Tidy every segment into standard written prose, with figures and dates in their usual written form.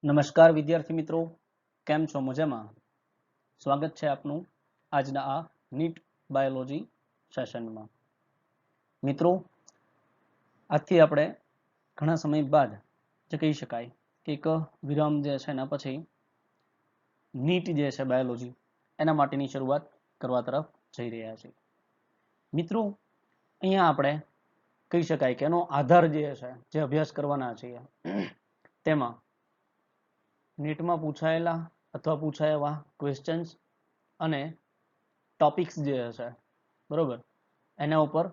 નમસ્કાર વિદ્યાર્થી મિત્રો, કેમ છો? મજામાં? સ્વાગત છે આપનું આજના આ નીટ બાયોલોજી સેશનમાં. મિત્રો, આજથી આપણે ઘણા સમય બાદ જે કહી શકાય કે એક વિરામ જે છે એના પછી નીટ જે છે બાયોલોજી એના માટેની શરૂઆત કરવા તરફ જઈ રહ્યા છે. મિત્રો, અહીંયા આપણે કહી શકાય કે એનો આધાર જે છે જે અભ્યાસ કરવાના છીએ તેમાં નીટમાં પૂછાયેલા અથવા પૂછાયા ક્વેશ્ચન્સ અને ટોપિક્સ જે હશે બરોબર એના ઉપર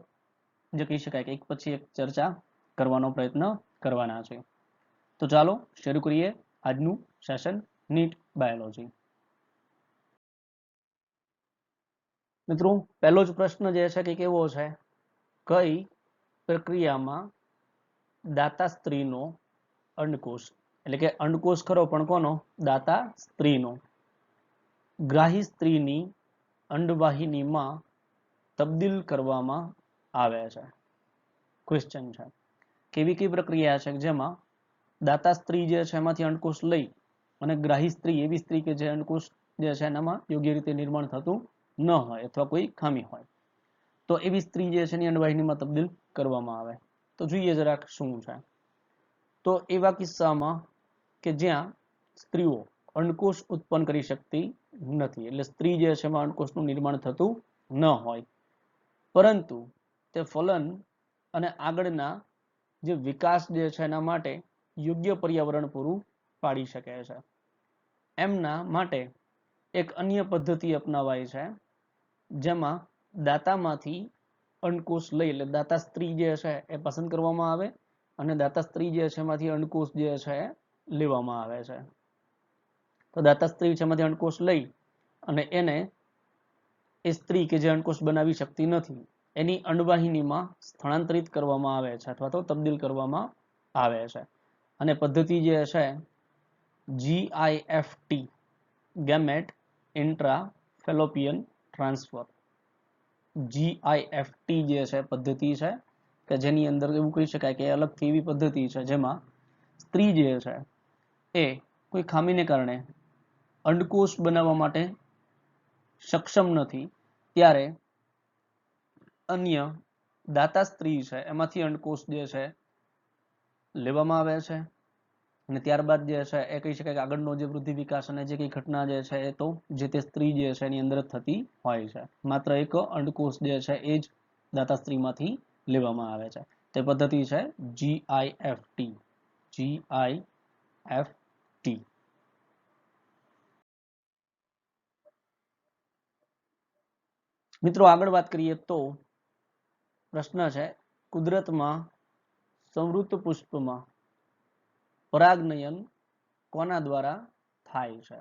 જે કહી શકાય કે એક પછી એક ચર્ચા કરવાનો પ્રયત્ન કરવાના છે. તો ચાલો શરૂ કરીએ આજનું સેશન નીટ બાયોલોજી. મિત્રો, પહેલો જ પ્રશ્ન જે છે કે કેવો છે, કઈ પ્રક્રિયામાં દાતા સ્ત્રીનો અંડકોષ એટલે કે અંડકોષ ખરો પણ કોનો? દાતા સ્ત્રીનો ગ્રાહી સ્ત્રીની અંડવાહિનીમાં તબદીલ કરવામાં આવે છે. ક્વેશ્ચન છે કેવી કઈ પ્રક્રિયા છે જેમાં દાતા સ્ત્રી જે છે એમાંથી અંડકોષ લઈ અને ગ્રાહી સ્ત્રી એવી સ્ત્રી કે જે અંડકોષ જે છે એનામાં યોગ્ય રીતે નિર્માણ થતું ન હોય અથવા કોઈ ખામી હોય તો એવી સ્ત્રી જે છે એની અંડવાહિનીમાં તબદીલ કરવામાં આવે. તો જોઈએ જરાક શું છે. તો એવા કિસ્સામાં કે જ્યાં સ્ત્રીઓ અંડકોષ ઉત્પન્ન કરી શકતી નથી એટલે સ્ત્રી જે છે એમાં અંડકોષનું નિર્માણ થતું ન હોય પરંતુ તે ફલન અને આગળના જે વિકાસ જે છે એના માટે યોગ્ય પર્યાવરણ પૂરું પાડી શકે છે. એમના માટે એક અન્ય પદ્ધતિ અપનાવાય છે જેમાં દાતામાંથી અંડકોષ લઈ એટલે દાતા સ્ત્રી જે છે એ પસંદ કરવામાં આવે અને દાતા સ્ત્રી જે છે એમાંથી અંડકોષ જે છે લેવામાં આવે છે. તો દાતા સ્ત્રી છે એમાંથી અંડકોષ લઈ અને એને એ સ્ત્રી કે જે અંડકોષ બનાવી શકતી નથી એની અંડવાહિનીમાં સ્થળાંતરિત કરવામાં આવે છે અથવા તો તબદીલ કરવામાં આવે છે. અને પદ્ધતિ જે છે GIFT gamete intra Fallopian transfer GIFT જે છે પદ્ધતિ છે કે જેની અંદર એવું કહી શકાય કે અલગથી એવી પદ્ધતિ છે જેમાં સ્ત્રી જે છે એ કોઈ ખામીને કારણે અંડકોષ બનાવવા માટે સક્ષમ નથી ત્યારે અન્ય દાતા સ્ત્રી છે એમાંથી અંડકોષ જે છે લેવામાં આવે છે અને ત્યારબાદ જે છે એ કહી શકાય કે આગળનો જે વૃદ્ધિ વિકાસ અને જે કઈ ઘટના જે છે એ તો જે તે સ્ત્રી જે છે એની અંદર થતી હોય છે. માત્ર એક અંડકોષ જે છે એ જ દાતા સ્ત્રીમાંથી લેવામાં આવે છે. તે પદ્ધતિ છે GIFT. મિત્રો, આગળ વાત કરીએ તો પ્રશ્ન છે કુદરતમાં સંવૃત પુષ્પમાં પરાગનયન કોના દ્વારા થાય છે?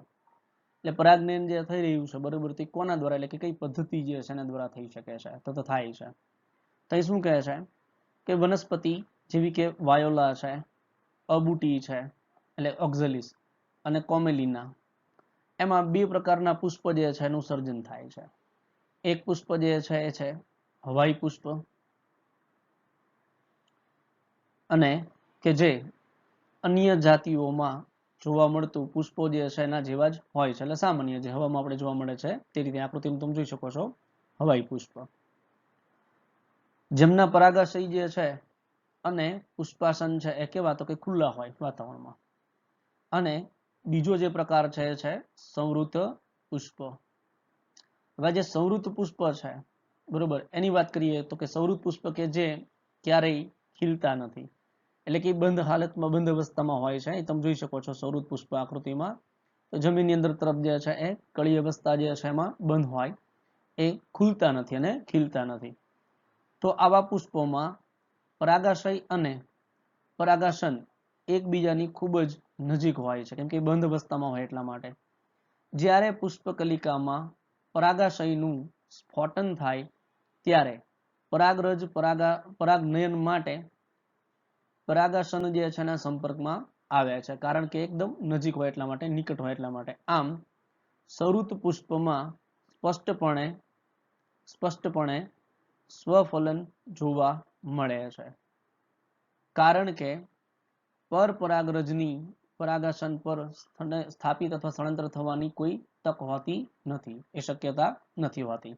એટલે પરાગનયન જે થઈ રહ્યું છે બરોબર તે કોના દ્વારા એટલે કે કઈ પદ્ધતિ જે છે એના દ્વારા થઈ શકે છે? તો થાય છે. તો શું કહે છે કે વનસ્પતિ જેવી કે વાયોલા છે, અબુટી છે એટલે ઓક્ઝલિસ અને કોમેલિના એમાં બે પ્રકારના પુષ્પ જે છે એનું સર્જન થાય છે. એક પુષ્પ જે છે એ છે હવાઈ પુષ્પ અને કે જે અન્ય જાતિઓમાં જોવા મળતું પુષ્પો જે છે એના જેવા જ હોય છે એટલે સામાન્ય જે હવામાં આપણે જોવા મળે છે તે રીતે આકૃતિમાં તમે જોઈ શકો છો હવાઈ પુષ્પ જેમના પરાગાશય જે છે અને પુષ્પાસન છે એ કેવા તો કે ખુલ્લા હોય વાતાવરણમાં. અને બીજો જે પ્રકાર છે એ છે સંવૃત પુષ્પ. હવે જે સંવૃત પુષ્પ છે બરોબર એની વાત કરીએ તો કે સંવૃત પુષ્પ કે જે ક્યારેય ખીલતા નથી એટલે કે બંધ હાલતમાં બંધ અવસ્થામાં હોય છે. તમે જોઈ શકો છો સંવૃત પુષ્પ આકૃતિમાં તો જમીનની અંદર તરફ જે છે એ કળી અવસ્થા જે છે એમાં બંધ હોય એ ખુલતા નથી અને ખીલતા નથી. તો આવા પુષ્પોમાં પરાગાશય અને પરાગાસન એકબીજાની ખૂબ જ નજીક હોય છે કેમ કે બંધ અવસ્થામાં હોય એટલા માટે. જ્યારે પુષ્પકલિકામાં પરાગાશયનું સ્ફોટન થાય ત્યારે પરાગરજ પરાગનયન માટે પરાગાસન જે છે એના સંપર્કમાં આવે છે કારણ કે એકદમ નજીક હોય એટલા માટે, નિકટ હોય એટલા માટે. આમ સંવૃત પુષ્પમાં સ્પષ્ટપણે સ્વફલન જોવા મળે છે કારણ કે પરપરાગરજની પરાગાસન પર સ્થાપિત અથવા સ્થળાંતર થવાની કોઈ તક હોતી નથી, એ શક્યતા નથી હોતી.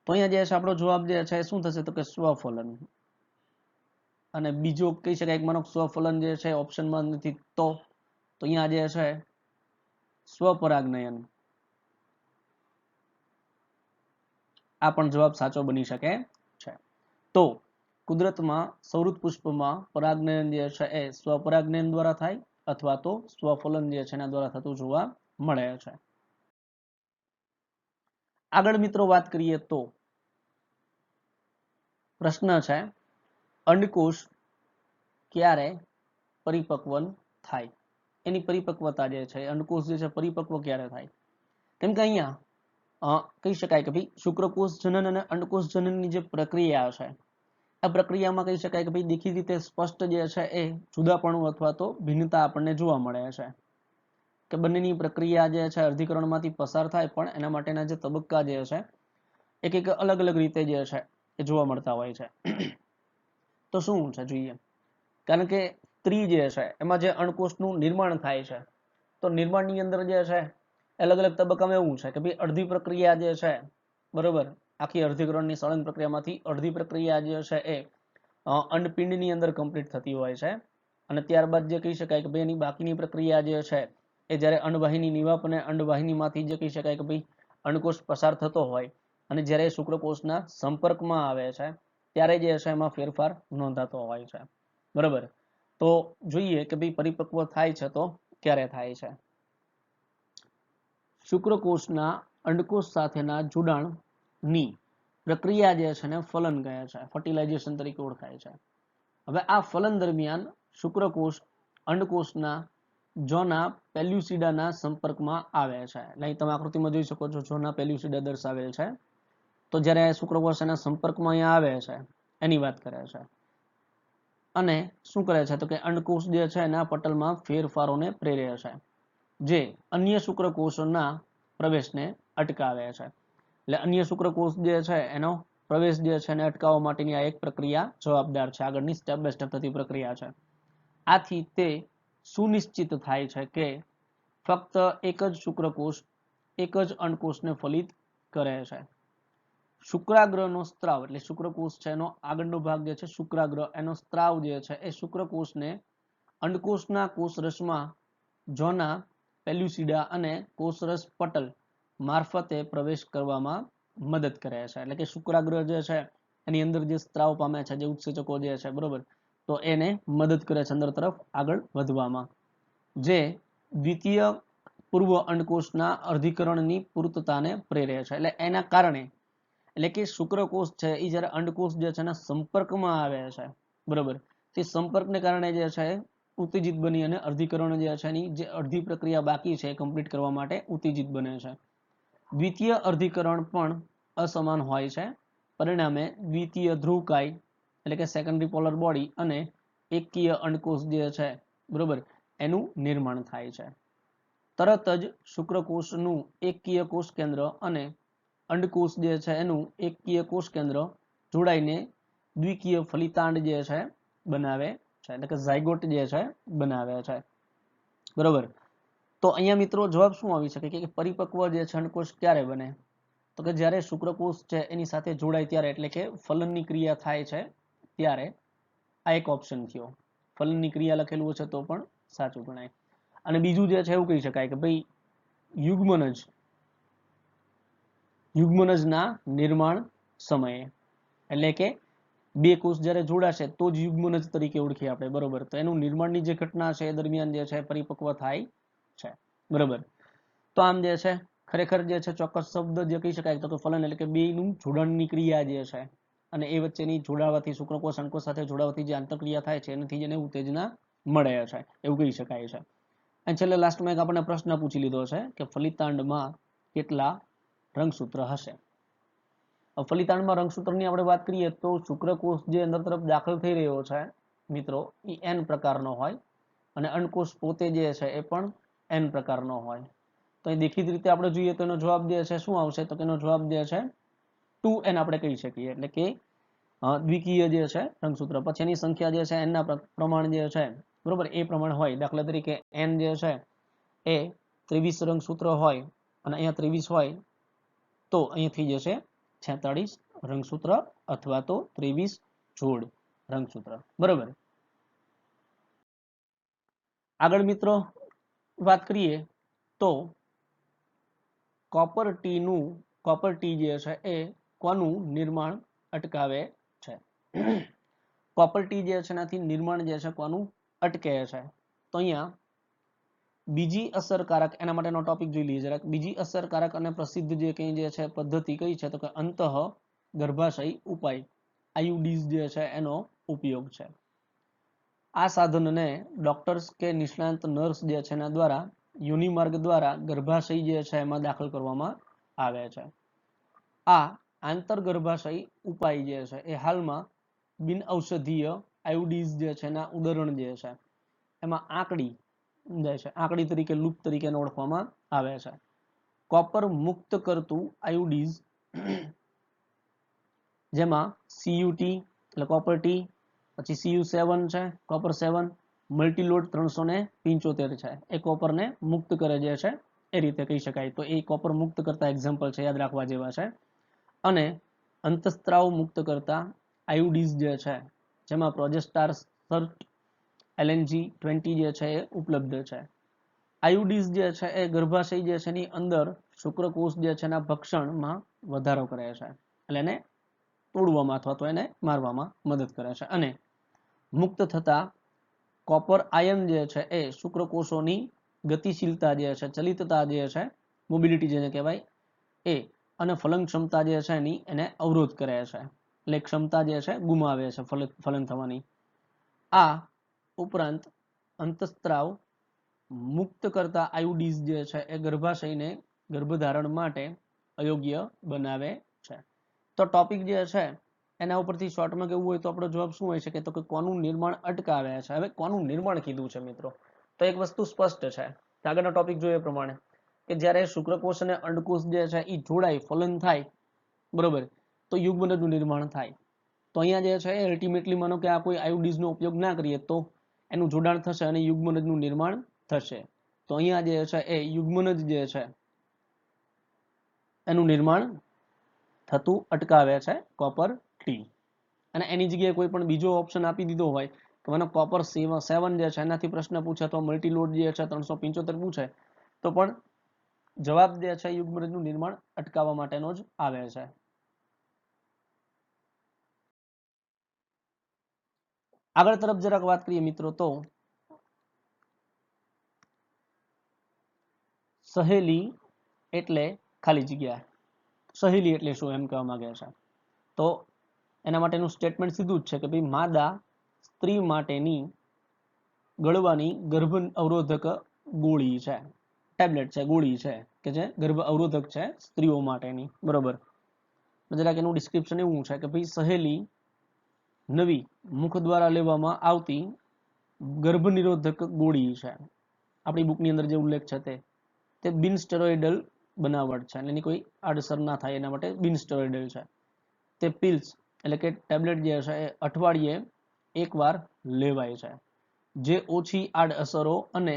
તો અહીંયા જે છે આપણો જવાબ જે છે શું થશે તો કે સ્વફલન. અને બીજો કહી શકાય કે માનો સ્વફલન જે છે ઓપ્શનમાં નથી તો અહીંયા જે છે સ્વપરાગનયન, આ પણ જવાબ સાચો બની શકે છે. તો કુદરતમાં સૌરૃત પુષ્પમાં પરાગનયન જે છે એ સ્વપરાગનયન દ્વારા થાય અથવા તો સ્વફલન જે છે એના દ્વારા થતું જોવા મળે છે. આગળ મિત્રો વાત કરીએ તો પ્રશ્ન છે અંડકોષ ક્યારે પરિપક્વ થાય, એની પરિપક્વતા જે છે અંડકોષ જે છે પરિપક્વ ક્યારે થાય. કેમ કે અહીંયા કહી શકાય કે ભાઈ શુક્રકોષ જનન અને અંડકોષ જનનની જે પ્રક્રિયા છે આ પ્રક્રિયામાં કહી શકાય કે ભાઈ દેખીતી રીતે સ્પષ્ટ જે છે એ જુદાપણું અથવા તો ભિન્નતા આપણને જોવા મળે છે કે બંનેની પ્રક્રિયા જે છે અર્ધીકરણમાંથી પસાર થાય પણ એના માટેના જે તબક્કા જે છે એક અલગ અલગ રીતે જે છે એ જોવા મળતા હોય છે. તો શું છે જોઈએ, કારણ કે સ્ત્રી જે છે એમાં જે અંડકોષનું નિર્માણ થાય છે તો નિર્માણની અંદર જે છે અલગ અલગ તબક્કામાં એવું છે કે ભાઈ અડધી પ્રક્રિયા જે છે બરોબર આખી અર્ધીકરણની સળંગ પ્રક્રિયામાંથી અડધી પ્રક્રિયા જે છે એ અંડપિંડની અંદર કમ્પ્લીટ થતી હોય છે અને ત્યારબાદ જે કહી શકાય કે ભાઈ એની બાકીની પ્રક્રિયા જે છે એ જ્યારે અંડવાહિની નિવાપ અને અંડવાહિનીમાંથી જે કહી શકાય કે ભાઈ અંડકોષ પસાર થતો હોય અને જ્યારે શુક્રકોષના સંપર્કમાં આવે છે ત્યારે જે છે એમાં ફેરફાર નોંધાતો હોય છે બરાબર. તો જોઈએ કે ભાઈ પરિપક્વ થાય છે તો ક્યારે થાય છે. શુક્રકોષના અંડકોષ સાથેના જોડાણની પ્રક્રિયા જે છે ને ફલન કહે છે, ફર્ટિલાઇઝેશન તરીકે ઓળખાય છે. હવે આ ફલન દરમિયાન શુક્રકોષ અંડકોષના જોના પેલ્યુસિડાના સંપર્કમાં આવે છે. એટલે તમે આકૃતિમાં જોઈ શકો છો જોના પેલ્યુસિડા દર્શાવેલ છે. તો જ્યારે શુક્રકોષ એના સંપર્કમાં અહીંયા આવે છે એની વાત કરે છે અને શું કરે છે તો કે અંડકોષ જે છે એના પટલમાં ફેરફારોને પ્રેરે છે જે અન્ય શુક્રકોષોના પ્રવેશને અટકાવે છે. એટલે અન્ય શુક્રકોષ જે છે એનો પ્રવેશ જે છે એને અટકાવવા માટેની આ એક પ્રક્રિયા જવાબદાર છે, આગળની સ્ટેપ બાય સ્ટેપ થતી પ્રક્રિયા છે. આથી તે સુનિશ્ચિત થાય છે કે ફક્ત એક જ શુક્રકોષ એક જ અંડકોષને ફલિત કરે છે. શુક્રાગ્રહનો સ્ત્રાવ એટલે શુક્રકોષ છે એનો આગળનો ભાગ જે છે શુક્રાગ્રહ એનો સ્ત્રાવ જે છે એ શુક્રકોષને અંડકોષના કોષરસમાં જોના પેલ્યુસિડા અને કોષરસ પટલ મારફતે પ્રવેશ કરવામાં મદદ કરે છે. એટલે કે શુક્રાગ્રહ જે છે એની અંદર જે સ્ત્રાવ પામે છે જે ઉત્સેચકો જે છે બરોબર તો એને મદદ કરે છે અંદર તરફ આગળ વધવામાં, જે દ્વિતીય પૂર્વ અંડકોષના અર્ધીકરણની પૂર્તતાને પ્રેરે છે. એટલે એના કારણે એટલે કે શુક્રકોષ છે એ જ્યારે અંડકોષ જે છે એના સંપર્કમાં આવે છે બરોબર તે સંપર્કને કારણે જે છે ઉત્તેજિત બની અને અર્ધીકરણ જે છે એની જે અડધી પ્રક્રિયા બાકી છે કમ્પ્લીટ કરવા માટે ઉત્તેજિત બને છે. દ્વિતીય અર્ધીકરણ પણ અસમાન હોય છે, પરિણામે દ્વિતીય ધ્રુવકાય એટલે કે સેકન્ડરી પોલર બોડી અને એકકીય અંડકોષ જે છે બરોબર એનું નિર્માણ થાય છે. તરત જ શુક્રકોષનું એકકીય કોષ કેન્દ્ર અને અંડકોષ જે છે એનું એકકીય કોષ કેન્દ્ર જોડાઈને દ્વિકીય ફલિતાંડ જે છે બનાવે છે, એટલે કે ઝાયગોટ જે છે બનાવે છે બરોબર. તો અહીંયા મિત્રો જવાબ શું આવી શકે કે પરિપક્વ જે છે અંડકોષ ક્યારે બને તો કે જ્યારે શુક્રકોષ છે એની સાથે જોડાય ત્યારે, એટલે કે ફલનની ક્રિયા થાય છે ત્યારે. આ એક ઓપ્શન થયો, ફલનની ક્રિયા લખેલું છે તો પણ સાચું ગણાય. અને બીજું જે છે એવું કહી શકાય કે ભાઈ યુગ્મનજના નિર્માણ સમયે, એટલે કે બે કોષ જ્યારે જોડાશે તો જ યુગ્મનજ તરીકે ઓળખીએ આપણે બરોબર. તો એનું નિર્માણની જે ઘટના છે એ દરમિયાન જે છે પરિપક્વ થાય છે બરોબર. તો આમ જે છે ખરેખર જે છે ચોક્કસ શબ્દ જે કહી શકાય તો કે ફલન એટલે કે બેનું જોડાણની ક્રિયા જે છે અને એ વચ્ચેની જોડાવાથી શુક્રકોષ અંડકોષ સાથે જોડાવાથી જે આંતરક્રિયા થાય છે એનાથી જેને ઉત્તેજના મળે છે એવું કહી શકાય છે. અને છેલ્લે લાસ્ટમાં એક આપણને પ્રશ્ન પૂછી લીધો છે કે ફલિતાંડમાં કેટલા રંગસૂત્ર હશે. ફલિતાંડમાં રંગસૂત્રની આપણે વાત કરીએ તો શુક્રકોષ જે અંદર તરફ દાખલ થઈ રહ્યો છે મિત્રો એ n પ્રકારનો હોય અને અંડકોષ પોતે જે છે એ પણ n પ્રકારનો હોય. તો એ દેખીતી રીતે આપણે જોઈએ તો એનો જવાબ જે છે શું આવશે તો એનો જવાબ જે છે 2n આપણે કહી શકીએ, એટલે કે દ્વિકીય જે છે રંગસૂત્ર પછી એની સંખ્યા જે છે n ના પ્રમાણ જે છે બરોબર એ પ્રમાણે હોય દાખલા તરીકે n જે છે એ 23 રંગસૂત્ર હોય અને અહીંયા 23 હોય તો અહીંયા થઈ જશે 46 રંગસૂત્ર અથવા તો 23 જોડ રંગસૂત્ર બરોબર આગળ મિત્રો વાત કરીએ તો કોપર ટી જે છે એ કોનું નિર્માણ અટકાવે છે કોપર ટી જે છે એનાથી નિર્માણ જે છે કોનું અટકે છે તો અહીંયા બીજી અસરકારક એના માટેનો ટોપિક જોઈ લઈએ જરાક બીજી અસરકારક અને પ્રસિદ્ધ જે કઈ જે છે પદ્ધતિ કઈ છે તો કે અંતઃ ગર્ભાશય ઉપાય આયુડીઝ જે છે એનો ઉપયોગ છે આ સાધનને ડોક્ટર્સ કે નિષ્ણાંત નર્સ જે છે એના દ્વારા યોનિમાર્ગ દ્વારા ગર્ભાશય જે છે એમાં દાખલ કરવામાં આવે છે આ આંતરગર્ભાશય ઉપાય જે છે એ હાલમાં બિન ઔષધીય આયુડીઝ જે છે એના ઉદાહરણ જે છે એમાં આંકડી તરીકે લૂપ તરીકે ઓળખવામાં આવે છે કોપર મુક્ત કરતું આયુડીઝ જેમાં CUT એટલે કોપર ટી પછી CU7 છે કોપર 7 મલ્ટીલોડ 375 છે એ કોપરને મુક્ત કરે જે છે એ રીતે કહી શકાય તો એ કોપર મુક્ત કરતા એક્ઝામ્પલ છે યાદ રાખવા જેવા છે અને અંતસ્ત્રાવ મુક્ત કરતા આયુડીઝ જે છે જેમાં પ્રોજેસ્ટાર સર્ટ LNG-20 જે છે એ ઉપલબ્ધ છે આયુડીઝ જે છે એ ગર્ભાશય જે છે એની અંદર શુક્રકોષ જે છે એના ભક્ષણમાં વધારો કરે છે એટલે એને તોડવામાં અથવા તો એને મારવામાં મદદ કરે છે અને મુક્ત થતા કોપર આયન જે છે એ શુક્રકોષોની ગતિશીલતા જે છે ચલિતતા જે છે મોબિલિટી જેને કહેવાય એ અને ફલન ક્ષમતા જે છે એની એને અવરોધ કરે છે એટલે ક્ષમતા જે છે ગુમાવે છે ફલન થવાની આ ઉપરાંત અંતસ્ત્રાવ મુક્ત કરતા આયુડીઝ જે છે એ ગર્ભાશયને ગર્ભધારણ માટે અયોગ્ય બનાવે છે તો ટોપિક જે છે એના ઉપરથી શોર્ટમાં કેવું હોય તો આપણો જવાબ શું હોય છે કે તો કે કોનું નિર્માણ અટકાવે છે હવે કોનું નિર્માણ કીધું છે મિત્રો તો એક વસ્તુ સ્પષ્ટ છે આગળનો ટોપિક જોઈએ પ્રમાણે કે જ્યારે શુક્રકોષ અને અંડકોષ જે છે એ જોડાય ફલન થાય બરોબર તો યુગ્મનદનું નિર્માણ થાય તો અહીંયા જે છે અલ્ટિમેટલી માનો કે આ કોઈ આયુડીઝનો ઉપયોગ ના કરીએ તો એનું જોડાણ થશે અને યુગ્મનદનું નિર્માણ થશે તો અહીંયા જે છે એ યુગ્મનદ જે છે એનું નિર્માણ થતું અટકાવે છે કોપર ટી અને એની જગ્યાએ કોઈ પણ બીજો ઓપ્શન આપી દીધો હોય તો મને કોપર 7 જે છે એનાથી પ્રશ્ન પૂછે તો મલ્ટીલોડ જે છે 375 પૂછે તો પણ જવાબ જે છે યુગ્મનદનું નિર્માણ અટકાવવા માટેનો જ આવે છે આગળ તરફ જરાક વાત કરીએ મિત્રો તો સહેલી એટલે ખાલી જગ્યા સહેલી એટલે શું એમ કહેવા માંગે છે તો એના માટેનું સ્ટેટમેન્ટ સીધું જ છે કે ભાઈ માદા સ્ત્રી માટેની ગળવાની ગર્ભ અવરોધક ગોળી છે ટેબ્લેટ છે ગોળી છે કે જે ગર્ભ અવરોધક છે સ્ત્રીઓ માટેની બરોબર જરાક એનું ડિસ્ક્રિપ્શન એવું છે કે ભાઈ સહેલી નવી મુખ દ્વારા લેવામાં આવતી ગર્ભ નિરોધક ગોળી છે આપણી બુકની અંદર જે ઉલ્લેખ છે તે બિન સ્ટેરોઇડલ બનાવટ છે એની કોઈ આડઅસર ના થાય એના માટે બિન સ્ટેરોઇડલ છે તે પિલ્સ એટલે કે ટેબ્લેટ જે છે એ અઠવાડિયે એકવાર લેવાય છે જે ઓછી આડઅસરો અને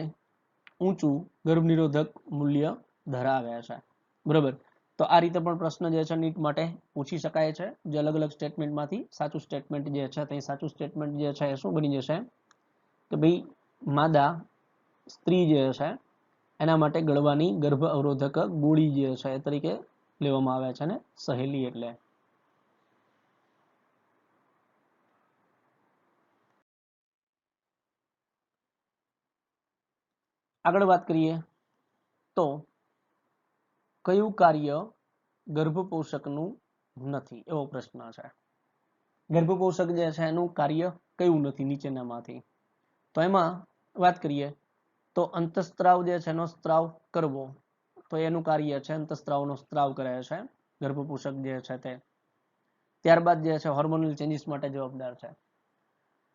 ઊંચું ગર્ભનિરોધક મૂલ્ય ધરાવે છે બરાબર તો આ રીતે પણ પ્રશ્ન જે છે નીટ માટે પૂછી શકાય છે જે અલગ અલગ સ્ટેટમેન્ટમાંથી સાચું સ્ટેટમેન્ટ જે છે તે સાચું સ્ટેટમેન્ટ જે છે એ શું બની જશે કે ભાઈ માદા સ્ત્રી જે છે એના માટે ગળવાની ગર્ભ અવરોધક ગોળી જે છે એ તરીકે લેવામાં આવે છે ને સહેલી એટલે આગળ વાત કરીએ તો કયું કાર્ય ગર્ભપોષકનું નથી એવો પ્રશ્ન છે ગર્ભપોષક જે છે એનું કાર્ય કયું નથી નીચેનામાંથી તો એમાં વાત કરીએ તો અંતસ્ત્રાવ જે છે એનો સ્ત્રાવ કરવો તો એનું કાર્ય છે અંતસ્ત્રાવનો સ્ત્રાવ કરે છે ગર્ભપોષક જે છે તે ત્યારબાદ જે છે હોર્મોનલ ચેન્જીસ માટે જવાબદાર છે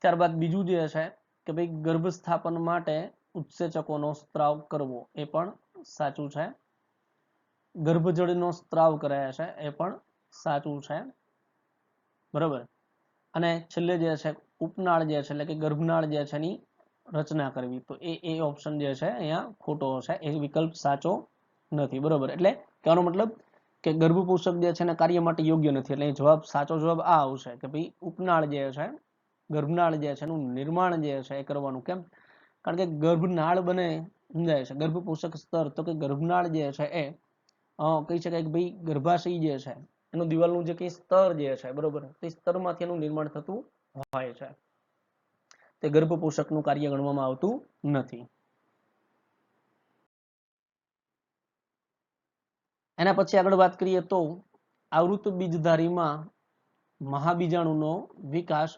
ત્યારબાદ બીજું જે છે કે ભાઈ ગર્ભ સ્થાપન માટે ઉત્સેચકોનો સ્ત્રાવ કરવો એ પણ સાચું છે ગર્ભજળનો સ્ત્રાવ કરે છે એ પણ સાચું છે બરાબર અને છેલ્લે જે છે ઉપનાળ જે છે એટલે કે ગર્ભનાળ જે છે એની રચના કરવી, તો એ ઓપ્શન જે છે અહીંયા ખોટો હશે, એ વિકલ્પ સાચો નથી. બરોબર, એટલે કહેવાનો મતલબ કે ગર્ભપોષક જે છે એના કાર્ય માટે યોગ્ય નથી, એટલે જવાબ સાચો જવાબ આ આવશે કે ભાઈ ઉપનાળ જે છે, ગર્ભનાળ જે છે એનું નિર્માણ જે છે એ કરવાનું. કેમ? કારણ કે ગર્ભનાળ બને સમજાય છે, ગર્ભપોષક સ્તર, તો કે ગર્ભનાળ જે છે એ કહી શકાય કે ભાઈ ગર્ભાશય જે છે એનું દિવાલનું જે કઈ સ્તર જે છે, બરોબર, તે સ્તરમાંથી એનું નિર્માણ થતું હોય છે, તે ગર્ભપોષકનું કાર્ય ગણવામાં આવતું નથી. એના પછી આગળ વાત કરીએ તો આવૃત બીજધારીમાં મહાબીજાણુનો વિકાસ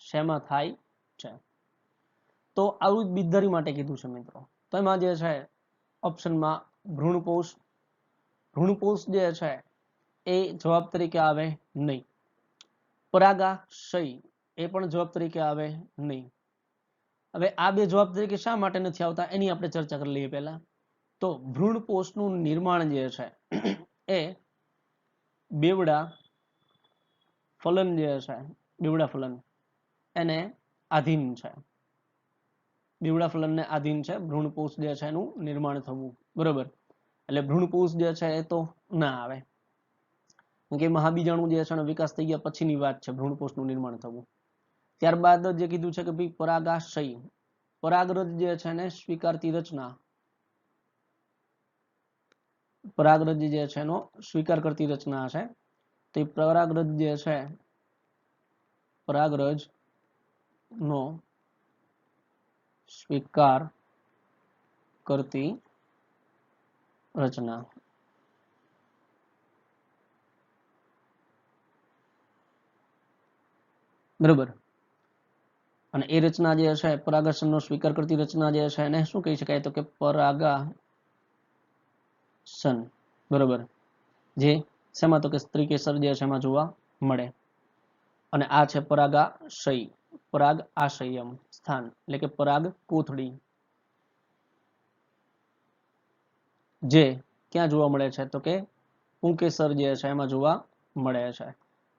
શેમાં થાય છે? તો આવૃત બીજધારી માટે કીધું છે મિત્રો, તો એમાં જે છે ઓપ્શનમાં ભ્રૂણપોષ, ભ્રૂણપોષ જે છે એ જવાબ તરીકે આવે નહીં. પરાગાશય એ પણ જવાબ તરીકે આવે નહીં. હવે આ બે જવાબ તરીકે શા માટે નથી આવતા એની આપણે ચર્ચા કરી લઈએ પહેલા. તો ભ્રૂણપોષનું નિર્માણ જે છે એ બેવડા ફલન જે છે, બેવડા ફલન એને આધીન છે, બેવડા ફલનને આધીન છે ભ્રૂણપોષ જે છે એનું નિર્માણ થવું. બરોબર, એટલે ભ્રૂણપોષ જે છે એ તો ના આવે, કે મહાબીજાણુ જે છે એનો વિકાસ થઈ ગયા પછીની વાત છે ભ્રૂણપોષનું નિર્માણ થવું. ત્યારબાદ જે કીધું છે કે ભાઈ પરાગાશય, પરાગરજ જે છે એને સ્વીકારતી રચના, પરાગરજ જે છે એનો સ્વીકાર કરતી રચના છે, તો એ પરાગરજ જે છે, પરાગરજ નો સ્વીકાર કરતી રચના. બરોબર, અને એ રચના જે છે પરાગાશનનો સ્વીકાર કરતી રચના જે છે એને શું કહી શકાય? તો કે પરાગાસન. બરોબર, જે શેમાં? તો કે સ્ત્રી કેસર જે છે એમાં જોવા મળે. અને આ છે પરાગાશય, પરાગ આશયમ સ્થાન, એટલે કે પરાગ કોથળી, જે ક્યાં જોવા મળે છે? તો કે પુંકેસર જે છે એમાં જોવા મળે છે.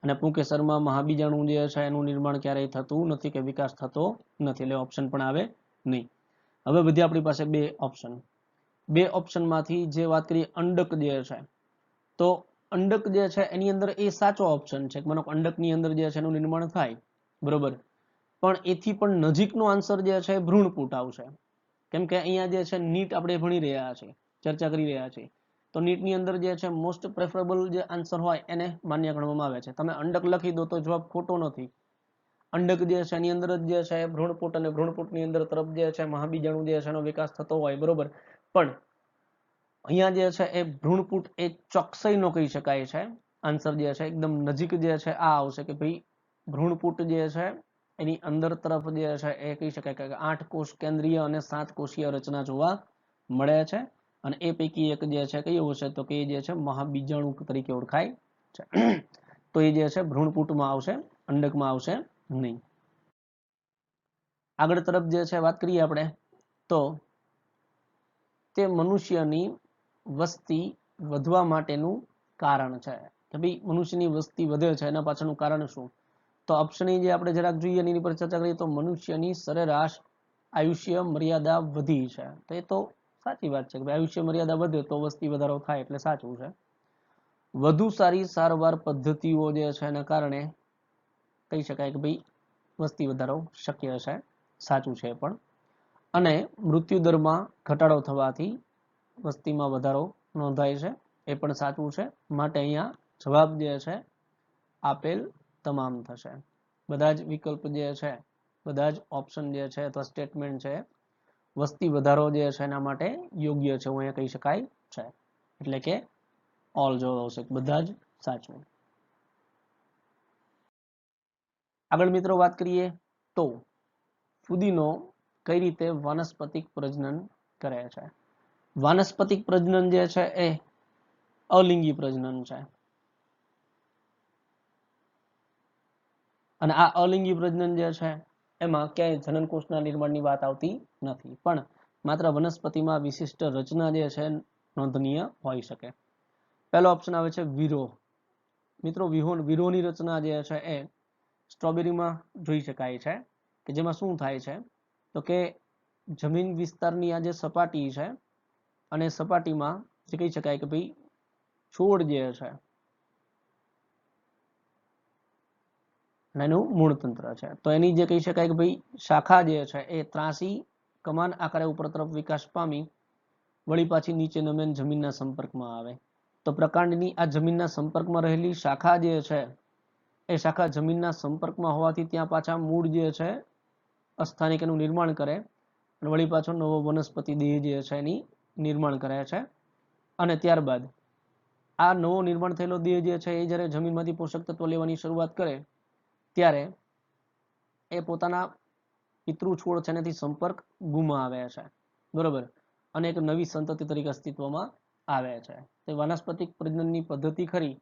અને પુંકેસરમાં મહાબીજાણુ જે છે એનું નિર્માણ ક્યારેય થતું નથી, કે વિકાસ થતો નથી, એટલે ઓપ્શન પણ આવે નહીં. હવે બધી આપણી પાસે બે ઓપ્શન, બે ઓપ્શનમાંથી જે વાત કરીએ અંડક જે છે, તો અંડક જે છે એની અંદર એ સાચો ઓપ્શન છે, માનો અંડકની અંદર જે છે એનું નિર્માણ થાય. બરોબર, પણ એથી પણ નજીકનો આન્સર જે છે ભ્રૂણપૂટ આવશે. કેમ કે અહીંયા જે છે નીટ આપણે ભણી રહ્યા છીએ, ચર્ચા કરી રહ્યા છીએ, તો નીટની અંદર જે છે મોસ્ટ પ્રેફરેબલ જે આન્સર હોય એને માન્ય ગણવામાં આવે છે. તમે અંડક લખી દો તો જવાબ ખોટો નથી. અંડક જે છે એની અંદર જ જે છે ભ્રૂણપૂટ, અને ભ્રૂણપૂટની અંદર તરફ જે છે મહાબીજાણુ જે છે એનો વિકાસ થતો હોય. બરોબર, પણ અહીંયા જે છે એ ભ્રૂણપૂટ એ ચોકસાઈનો કહી શકાય છે આન્સર જે છે એકદમ નજીક જે છે આ આવશે, કે ભાઈ ભ્રૂણપૂટ જે છે એની અંદર તરફ જે છે એ કહી શકાય કે 8 કોષ કેન્દ્રીય અને 7 કોષીય રચના જોવા મળે છે. અને એ પૈકી એક જે છે કયું હશે? તો કે એ જે છે મહાબીજાણુ તરીકે ઓળખાય છે. તો એ જે છે ભ્રૂણપૂટમાં આવશે, અંડકમાં આવશે નહીં. આગળ તરફ જે છે વાત કરીએ આપણે, તો તે મનુષ્યની વસ્તી વધવા માટેનું કારણ છે, કે ભાઈ મનુષ્યની વસ્તી વધે છે એના પાછળનું કારણ શું? તો ઓપ્શન જે આપણે જરાક જોઈએ એની પર ચર્ચા કરીએ તો મનુષ્યની સરેરાશ આયુષ્ય મર્યાદા વધી છે. તો એ તો સાચી વાત છે કે આયુષ્ય મર્યાદા વધે તો વસ્તી વધારો થાય, એટલે સાચું છે. વધુ સારી સારવાર પદ્ધતિઓ જે છે એના કારણે કહી શકાય કે ભાઈ વસ્તી વધારો શક્ય છે, સાચું છે પણ. અને મૃત્યુ દરમાં ઘટાડો થવાથી વસ્તીમાં વધારો નોંધાય છે, એ પણ સાચું છે. માટે અહીંયા જવાબ જે છે આપેલ તમામ થશે. બધા જ વિકલ્પ જે છે, બધા જ ઓપ્શન જે છે અથવા સ્ટેટમેન્ટ છે વસ્તી વધારો જે છે એના માટે યોગ્ય છે, હું અહીંયા કહી શકાય છે. એટલે કે ઓલ જવાબ આવશે, બધા જ સાચું. આગળ મિત્રો વાત કરીએ તો ફુદીનો કઈ રીતે વાનસ્પતિક પ્રજનન કરે છે? વાનસ્પતિક પ્રજનન જે છે એ અલિંગી પ્રજનન છે. અને આ અલિંગી પ્રજનન જે છે એમાં ક્યાંય જનનકોષના નિર્માણની વાત આવતી નથી, પણ માત્ર વનસ્પતિમાં વિશિષ્ટ રચના જે છે નોંધનીય હોઈ શકે. પહેલો ઓપ્શન આવે છે વિરોહ. મિત્રો વિરોહની રચના જે છે એ સ્ટ્રોબેરીમાં જોઈ શકાય છે, કે જેમાં શું થાય છે? તો કે જમીન વિસ્તારની આ જે સપાટી છે અને સપાટીમાં જે કહી શકાય કે ભાઈ છોડ જે છે એનું મૂળતંત્ર છે, તો એની જે કહી શકાય કે ભાઈ શાખા જે છે એ ત્રાસી કમાન આકારે ઉપર તરફ વિકાસ પામી વળી પાછી નીચે નમે જમીનના સંપર્કમાં આવે. તો પ્રકાંડની આ જમીનના સંપર્કમાં રહેલી શાખા જે છે એ શાખા જમીનના સંપર્કમાં હોવાથી ત્યાં પાછા મૂળ જે છે અસ્થાનિક એનું નિર્માણ કરે અને વળી પાછો નવો વનસ્પતિ દેહ જે છે એની નિર્માણ કરે છે. અને ત્યારબાદ આ નવો નિર્માણ થયેલો દેહ જે છે એ જ્યારે જમીનમાંથી પોષક તત્વો લેવાની શરૂઆત કરે ત્યારે એ પોતાના પિતૃ છોડ છે એનાથી સંપર્ક ગુમાવે છે, બરોબર, અને એક નવી સંતતિ તરીકે અસ્તિત્વમાં આવે છે. તે વાનસ્પતિક પ્રજનનની પદ્ધતિ ખરી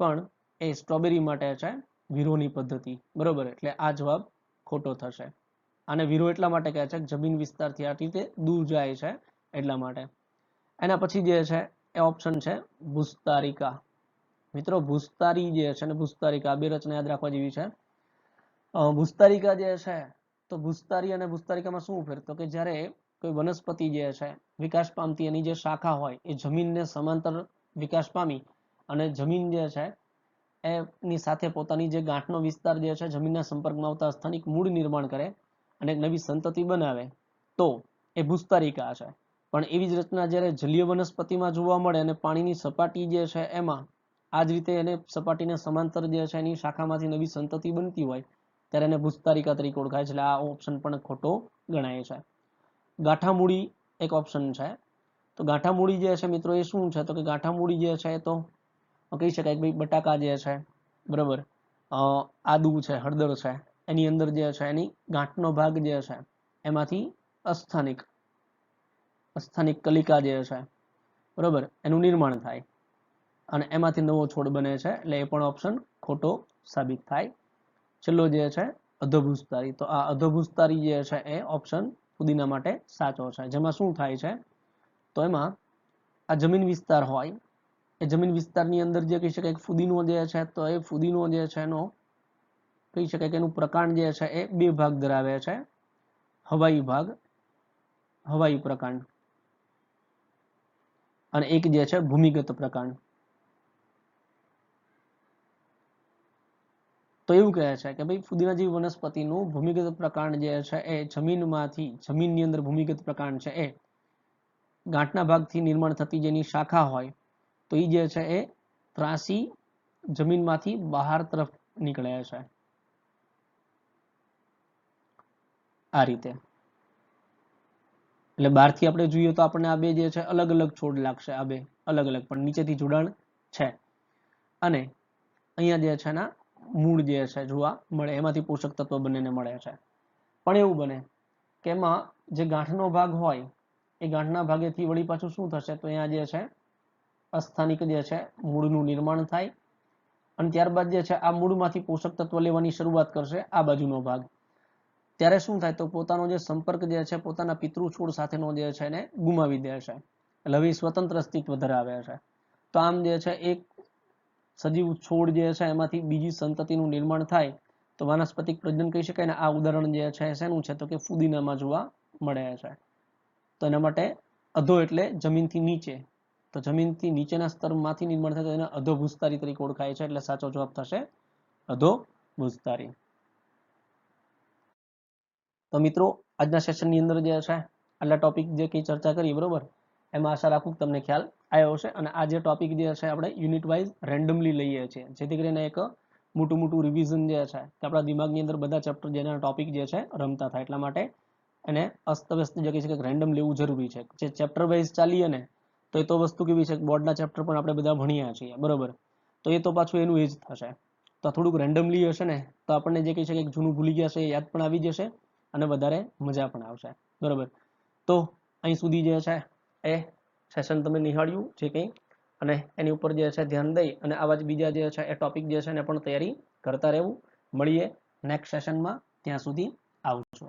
પણ એ સ્ટ્રોબેરી માટે છે વિરોની પદ્ધતિ, બરોબર, એટલે આ જવાબ ખોટો થશે. આને વિરો એટલા માટે કહે છે જમીન વિસ્તારથી આ રીતે દૂર જાય છે એટલા માટે. એના પછી જે છે એ ઓપ્શન છે ભૂસ્તારિકા. મિત્રો ભૂસ્તારી જે છે ને ભૂસ્તારિકા બે રચના યાદ રાખવા જેવી છે. ભૂસ્તારિકા જે છે તો ભૂસ્તારી અને ભૂસ્તારિકામાં શું ફેર, તો કે જ્યારે કોઈ વનસ્પતિ જે છે વિકાસ પામતી એની જે શાખા હોય એ જમીનને સમાંતર વિકાસ પામી અને જમીન જે છે એની સાથે પોતાની જે ગાંઠનો વિસ્તાર જે છે જમીનના સંપર્કમાં આવતા સ્થાનિક મૂળ નિર્માણ કરે અને એક નવી સંતતિ બનાવે તો એ ભૂસ્તારિકા છે. પણ એવી જ રચના જ્યારે જલીય વનસ્પતિમાં જોવા મળે અને પાણીની સપાટી જે છે એમાં આ જ રીતે એને સપાટીને સમાંતર જે છે એની શાખામાંથી નવી સંતતિ બનતી હોય ત્યારે એને ભૂસ્તારિકા તરીકે ઓળખાય છે. એટલે આ ઓપ્શન પણ ખોટો ગણાય છે. ગાંઠામૂળી એક ઓપ્શન છે. તો ગાંઠામૂળી જે છે મિત્રો એ શું છે, તો કે ગાંઠામૂળી જે છે તો કહી શકાય કે ભાઈ બટાકા જે છે, બરાબર, આદુ છે, હળદર છે, એની અંદર જે છે એની ગાંઠનો ભાગ જે છે એમાંથી અસ્થાનિક કલિકા જે છે, બરોબર, એનું નિર્માણ થાય અને એમાંથી નવો છોડ બને છે. એટલે એ પણ ઓપ્શન ખોટો સાબિત થાય. છેલ્લો જે છે અધોભૂસ્તારી. તો આ અધોભૂસ્તારી જે છે એ ઓપ્શન ફુદીના માટે સાચો છે. જેમાં શું થાય છે તો એમાં આ જમીન વિસ્તાર હોય એ જમીન વિસ્તારની અંદર જે કહી શકાય ફુદીનો જે છે તો એ ફુદીનો જે છે એનો કહી શકાય કે એનું પ્રકાંડ જે છે એ બે ભાગ ધરાવે છે. હવાઈ પ્રકાંડ અને એક જે છે ભૂમિગત પ્રકાંડ. તો એવું કહે છે કે ભાઈ ફુદીના જેવી વનસ્પતિનું ભૂમિગત પ્રકાંડ જે છે એ જમીનની અંદર ભૂમિગત પ્રકાંડ છે એ ગાંઠના ભાગથી નિર્માણ થતી જેની શાખા હોય તો એ જે છે એ ત્રાસી જમીનમાંથી બહાર તરફ નીકળે છે આ રીતે. એટલે બહારથી આપણે જોઈએ તો આપણને આ બે જે છે અલગ અલગ છોડ લાગશે, આ બે અલગ અલગ પણ નીચેથી જોડાણ છે. અને અહીંયા જે છે ના મૂળ જે છે જોવા મળે એમાંથી પોષક તત્વો બંનેને મળે છે. પણ એવું બને કે એમાં જે ગાંઠનો ભાગ હોય એ ગાંઠના ભાગેથી વળી પાછું શું થશે તો અહીંયા જે છે અસ્થાનિક જે છે મૂળનું નિર્માણ થાય અને ત્યારબાદ જે છે આ મૂળમાંથી પોષક તત્વો લેવાની શરૂઆત કરશે આ બાજુનો ભાગ. ત્યારે શું થાય તો પોતાનો જે સંપર્ક જે છે પોતાના પિતૃ છોડ સાથેનો જે છે એને ગુમાવી દે છે. એટલે હવે સ્વતંત્ર અસ્તિત્વ ધરાવે છે. તો આમ જે છે એક સજીવ છોડ જે છે એમાંથી બીજી સંતતિનું નિર્માણ થાય તો વાનસ્પતિક પ્રજનન કહી શકાય ને. આ ઉદાહરણ જે છે શેનું છે તો કે ફુદીનામાં જોવા મળે છે. તો એના માટે અધો એટલે જમીનથી નીચે, તો જમીનથી નીચેના સ્તરમાંથી નિર્માણ થાય તો એને અધોભૂસ્તારી તરીકે ઓળખાય છે. એટલે સાચો જવાબ થશે અધોભૂસ્તારી. તો મિત્રો આજના સેશનની અંદર જે છે આટલા ટોપિક જે કંઈ ચર્ચા કરી, બરોબર, એમાં આશા રાખું કે તમને ખ્યાલ આવ્યો હશે. અને આ જે ટોપિક જે છે આપણે યુનિટ વાઇઝ રેન્ડમલી લઈએ છીએ જેથી કરીને એક મોટું રિવિઝન જે છે કે આપણા દિમાગની અંદર બધા ચેપ્ટર જેના ટોપિક જે છે રમતા થાય. એટલા માટે એને અસ્તવ્યસ્ત જે કહી શકાય રેન્ડમ લેવું જરૂરી છે. જે ચેપ્ટર વાઇઝ ચાલીએ ને તો એ તો વસ્તુ કેવી છે બોર્ડના ચેપ્ટર પણ આપણે બધા ભણ્યા છીએ, બરોબર, તો એ તો પાછું એનું એ જ થશે. તો થોડુંક રેન્ડમલી હશે ને તો આપણને જે કહી શકાય જૂનું ભૂલી ગયા છે એ યાદ પણ આવી જશે અને વધારે મજા પણ આવશે, બરોબર. તો અહીં સુધી જે છે એ સેશન તમે નિહાળ્યું જે કંઈ અને એની ઉપર જે છે ધ્યાન દઈ અને આવા જ બીજા જે છે એ ટોપિક જે છે એને પણ તૈયારી કરતા રહેવું. મળીએ નેક્સ્ટ સેશનમાં, ત્યાં સુધી આવજો.